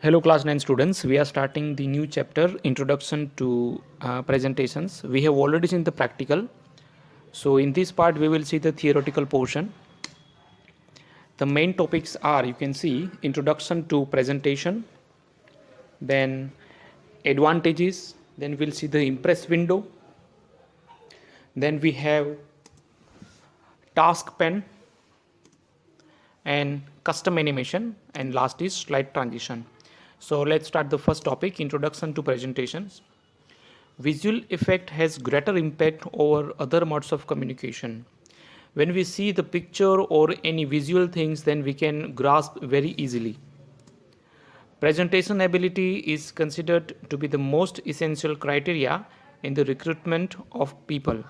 Hello class 9 students, we are starting the new chapter introduction to presentations. We have already seen the practical. So in this part we will see the theoretical portion. The main topics are, you can see, introduction to presentation, then advantages, then we'll see the impress window, then we have task pen and custom animation, and last is slide transition. So let's start the first topic, introduction to presentations. Visual effect has greater impact over other modes of communication. When we see the picture or any visual things, then we can grasp very easily. Presentation ability is considered to be the most essential criteria in the recruitment of people.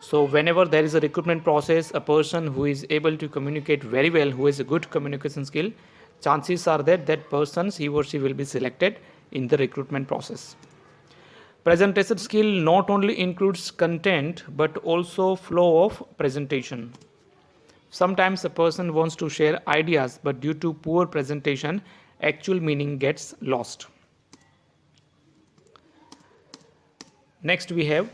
So whenever there is a recruitment process, a person who is able to communicate very well, who has a good communication skill, chances are that that person, he or she will be selected in the recruitment process. Presentation skill not only includes content but also flow of presentation. Sometimes a person wants to share ideas, but due to poor presentation, actual meaning gets lost. Next we have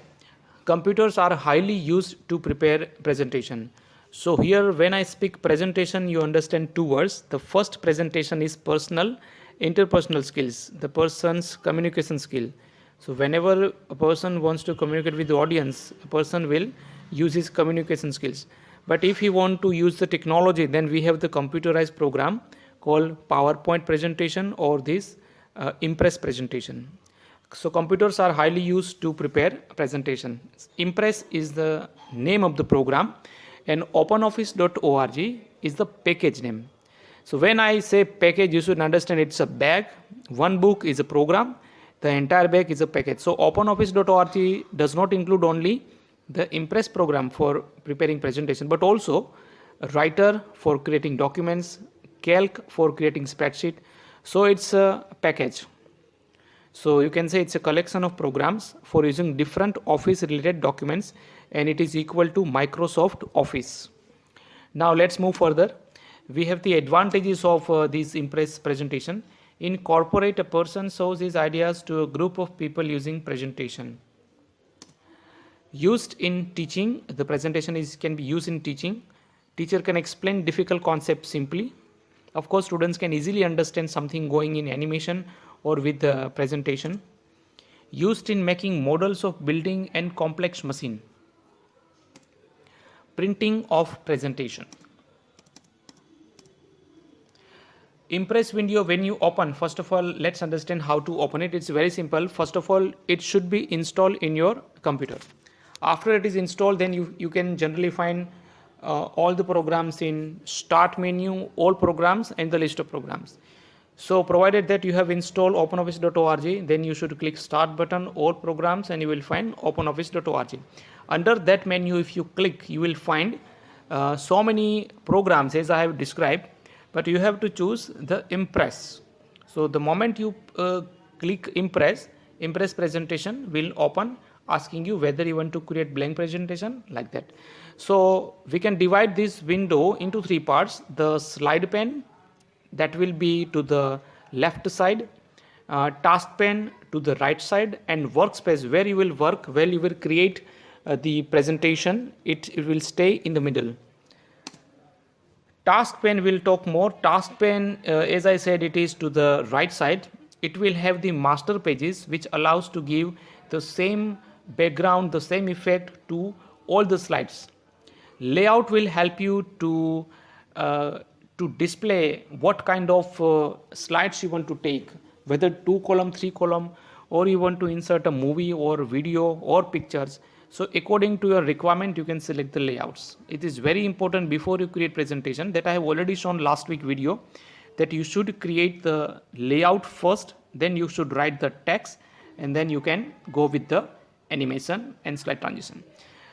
computers are highly used to prepare presentation. So here when I speak presentation, you understand two words. The first presentation is personal, interpersonal skills, the person's communication skill. So whenever a person wants to communicate with the audience, a person will use his communication skills. But if he want to use the technology, then we have the computerized program called PowerPoint presentation or this Impress presentation. So computers are highly used to prepare presentation. Impress is the name of the program and openoffice.org is the package name. So when I say package, you should understand it's a bag. One book is a program. The entire bag is a package. So openoffice.org does not include only the Impress program for preparing presentation, but also a writer for creating documents, calc for creating spreadsheet. So it's a package. So you can say it's a collection of programs for using different office related documents, and it is equal to Microsoft Office. Now let's move further. We have the advantages of this Impress presentation. In corporate, a person shows his ideas to a group of people using presentation. Used in teaching, the presentation can be used in teaching. Teacher can explain difficult concepts simply. Of course, students can easily understand something going in animation or with the presentation. Used in making models of building and complex machine. Printing of presentation. Impress window, when you open, first of all, let's understand how to open it. It's very simple. First of all, it should be installed in your computer. After it is installed, then you can generally find all the programs in start menu, all programs and the list of programs. So provided that you have installed openoffice.org, then you should click start button, all programs, and you will find openoffice.org. Under that menu, if you click, you will find so many programs as I have described, but you have to choose the Impress. So the moment you click Impress presentation will open, asking you whether you want to create blank presentation like that. So we can divide this window into three parts. The slide pane, that will be to the left side, task pane to the right side, and workspace where you will work, where you will create the presentation, it will stay in the middle. Task pane will talk more. Task pane, as I said, it is to the right side. It will have the master pages, which allows to give the same background, the same effect to all the slides. Layout will help you to display what kind of slides you want to take, whether 2 column, 3 column, or you want to insert a movie or video or pictures. So according to your requirement, you can select the layouts. It is very important before you create presentation, that I have already shown last week video, that you should create the layout first, then you should write the text, and then you can go with the animation and slide transition.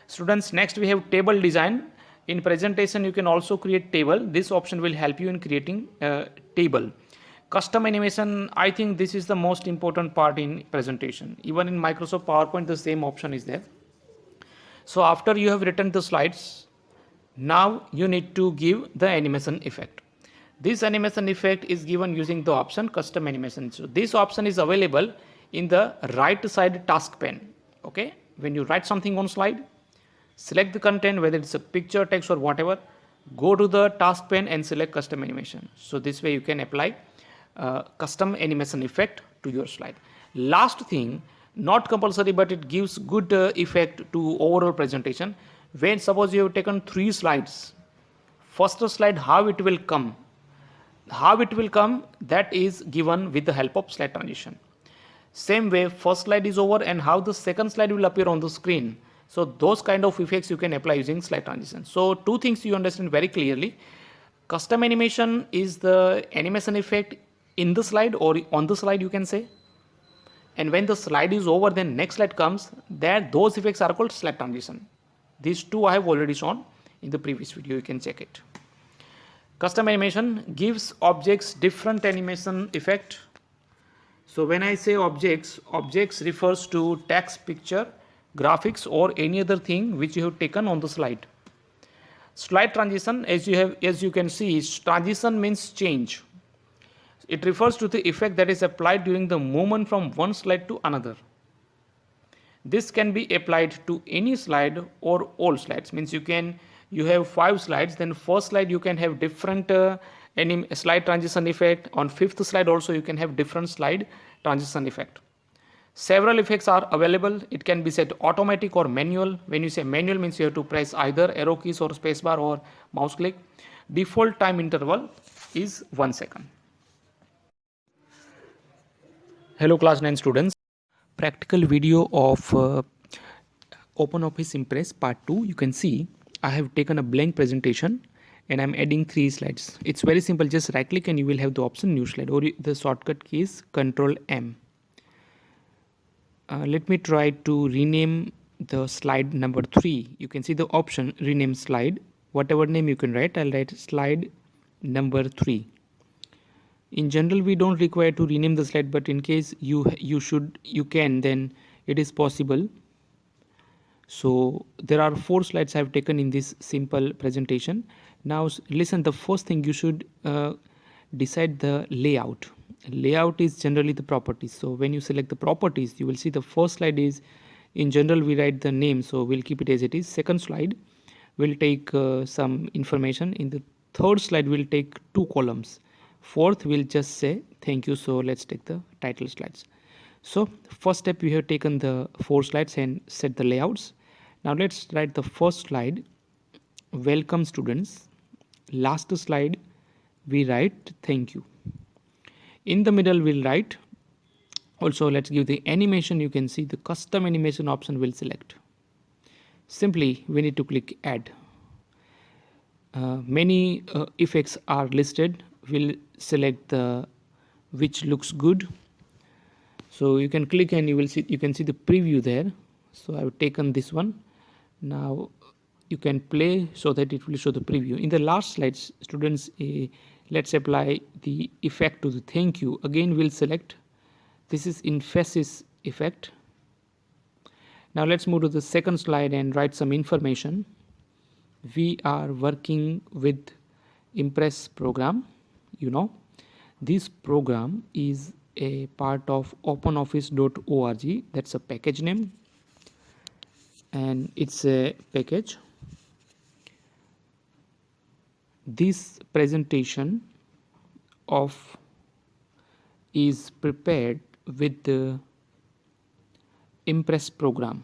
Students, next we have table design. In presentation, you can also create table. This option will help you in creating a table. Custom animation, I think this is the most important part in presentation. Even in Microsoft PowerPoint, the same option is there. So after you have written the slides, now you need to give the animation effect. This animation effect is given using the option custom animation. So this option is available in the right side task pane. Okay, when you write something on slide, select the content, whether it's a picture, text or whatever, go to the task pane and select custom animation. So this way you can apply custom animation effect to your slide. Last thing, not compulsory, but it gives good effect to overall presentation. When suppose you have taken 3 slides, first slide how it will come, that is given with the help of slide transition. Same way, first slide is over and how the second slide will appear on the screen. So those kind of effects you can apply using slide transition. So two things you understand very clearly. Custom animation is the animation effect in the slide or on the slide, you can say. And when the slide is over, then next slide comes, that those effects are called slide transition. These two I have already shown in the previous video, you can check it. Custom animation gives objects different animation effect. So when I say objects, objects refers to text, picture, graphics or any other thing which you have taken on the slide. Slide transition, as you can see, transition means change. It refers to the effect that is applied during the movement from one slide to another. This can be applied to any slide or all slides. Means you have 5 slides, then first slide you can have different slide transition effect. On 5th slide also you can have different slide transition effect. Several effects are available. It can be set automatic or manual. When you say manual, means you have to press either arrow keys or spacebar or mouse click. Default time interval is 1 second. Hello class 9 students. Practical video of OpenOffice Impress part 2. You can see I have taken a blank presentation and I'm adding 3 slides. It's very simple. Just right click and you will have the option new slide, or the shortcut key is Control M. Let me try to rename the slide number 3. You can see the option rename slide. Whatever name you can write, I'll write slide number 3. In general, we don't require to rename the slide, but in case you can, then it is possible. So there are 4 slides I have taken in this simple presentation. Now listen, the first thing you should decide the layout. Layout is generally the properties. So when you select the properties, you will see the first slide is, in general we write the name, so we'll keep it as it is. Second slide will take some information. In the third slide we'll take 2 columns. Fourth we'll just say thank you, so let's take the title slides. So first step, we have taken the 4 slides and set the layouts. Now let's write the first slide, welcome students. Last slide we write thank you. In the middle we'll write, also let's give the animation. You can see the custom animation option will select. Simply we need to click add. Many effects are listed. We'll select the which looks good. So you can click and you can see the preview there. So I've taken this one. Now you can play so that it will show the preview. In the last slides, students, let's apply the effect to the thank you. Again we'll select, this is emphasis effect. Now let's move to the second slide and write some information. We are working with Impress program. You know, this program is a part of openoffice.org. That's a package name and it's a package. This presentation is prepared with the Impress program,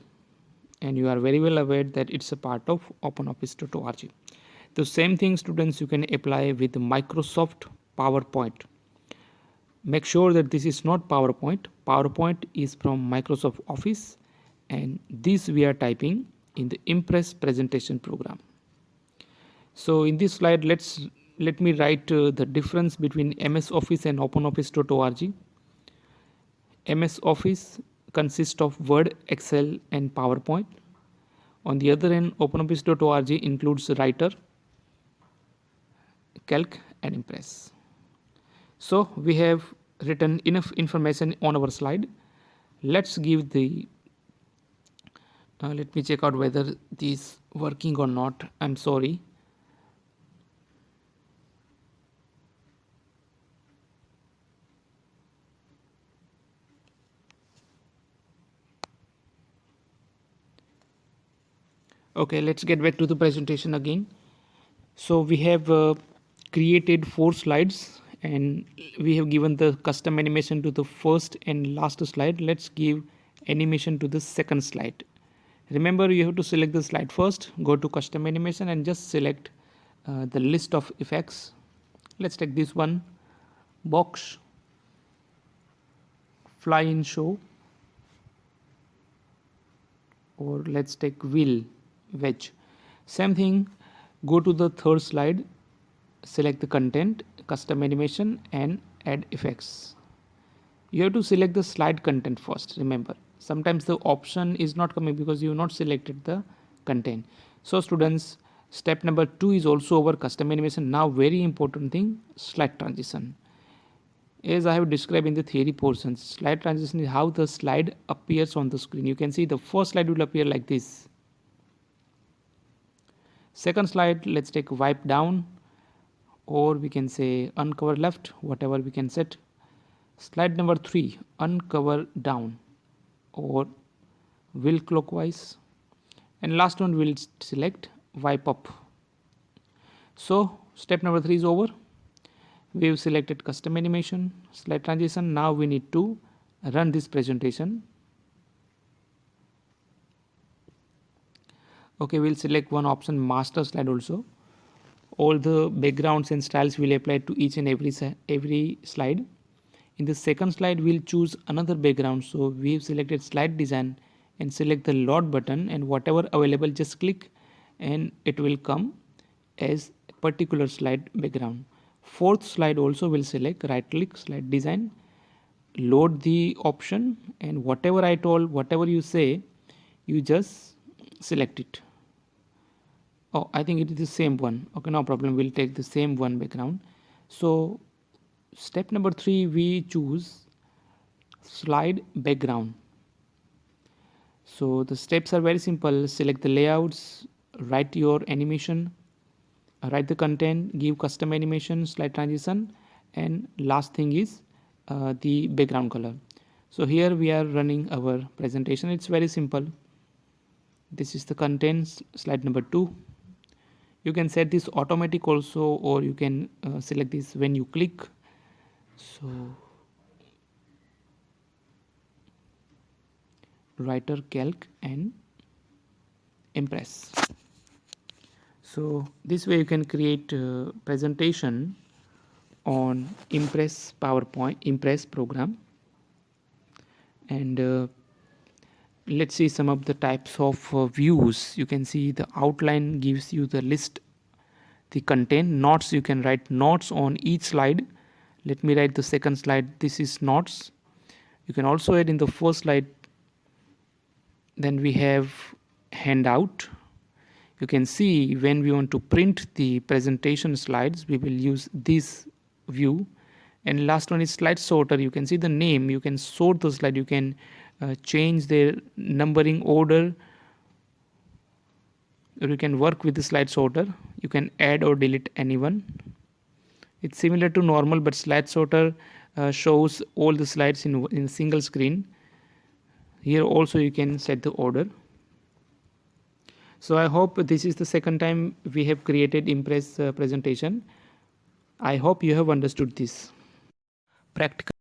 and you are very well aware that it's a part of openoffice.org. The same thing, students, you can apply with Microsoft PowerPoint. Make sure that this is not PowerPoint. PowerPoint is from Microsoft Office, and this we are typing in the Impress presentation program. So in this slide, let me write the difference between MS Office and openoffice.org. MS Office consists of Word, Excel and PowerPoint. On the other hand, openoffice.org includes Writer, Calc and Impress. So we have written enough information on our slide. Let's give the let me check out whether this is working or not. I'm sorry. Okay, let's get back to the presentation again. So we have created 4 slides and we have given the custom animation to the first and last slide. Let's give animation to the second slide. Remember, you have to select the slide first, go to custom animation and just select the list of effects. Let's take this one, box, fly in show, or let's take wheel, wedge. Same thing, go to the third slide, select the content, custom animation and add effects. You have to select the slide content first. Remember, sometimes the option is not coming because you have not selected the content. So students, step number 2 is also over custom animation. Now very important thing, slide transition. As I have described in the theory portions, slide transition is how the slide appears on the screen. You can see the first slide will appear like this. Second slide, let's take wipe down, or we can say uncover left, whatever we can set. Slide number 3, uncover down or wheel clockwise, and last one will select wipe up. So step number 3 is over. We've selected custom animation, slide transition. Now we need to run this presentation. Okay, we'll select one option, master slide also. All the backgrounds and styles will apply to each and every slide. In the second slide, we'll choose another background. So we've selected slide design and select the load button, and whatever available, just click and it will come as a particular slide background. Fourth slide also will select, right click, slide design, load the option, and whatever I told, whatever you say, you just select it. Oh, I think it is the same one. Okay, no problem. We'll take the same one background. So step number 3, we choose slide background. So the steps are very simple. Select the layouts, write your animation, write the content, give custom animation, slide transition, and last thing is the background color. So here we are running our presentation. It's very simple. This is the content, slide number 2. You can set this automatic also, or you can select this when you click. So writer, calc and impress. So this way you can create a presentation on Impress PowerPoint, Impress program. And let's see some of the types of views. You can see the outline gives you the list, the content, notes. You can write notes on each slide. Let me write the second slide. This is notes. You can also add in the first slide. Then we have handout. You can see when we want to print the presentation slides, we will use this view. And last one is slide sorter. You can see the name. You can sort the slide. You can change their numbering order, or you can work with the slide sorter. You can add or delete anyone. It's similar to normal, but slide sorter shows all the slides in a single screen. Here also you can set the order. So I hope this is the second time we have created Impress presentation. I hope you have understood this. Practical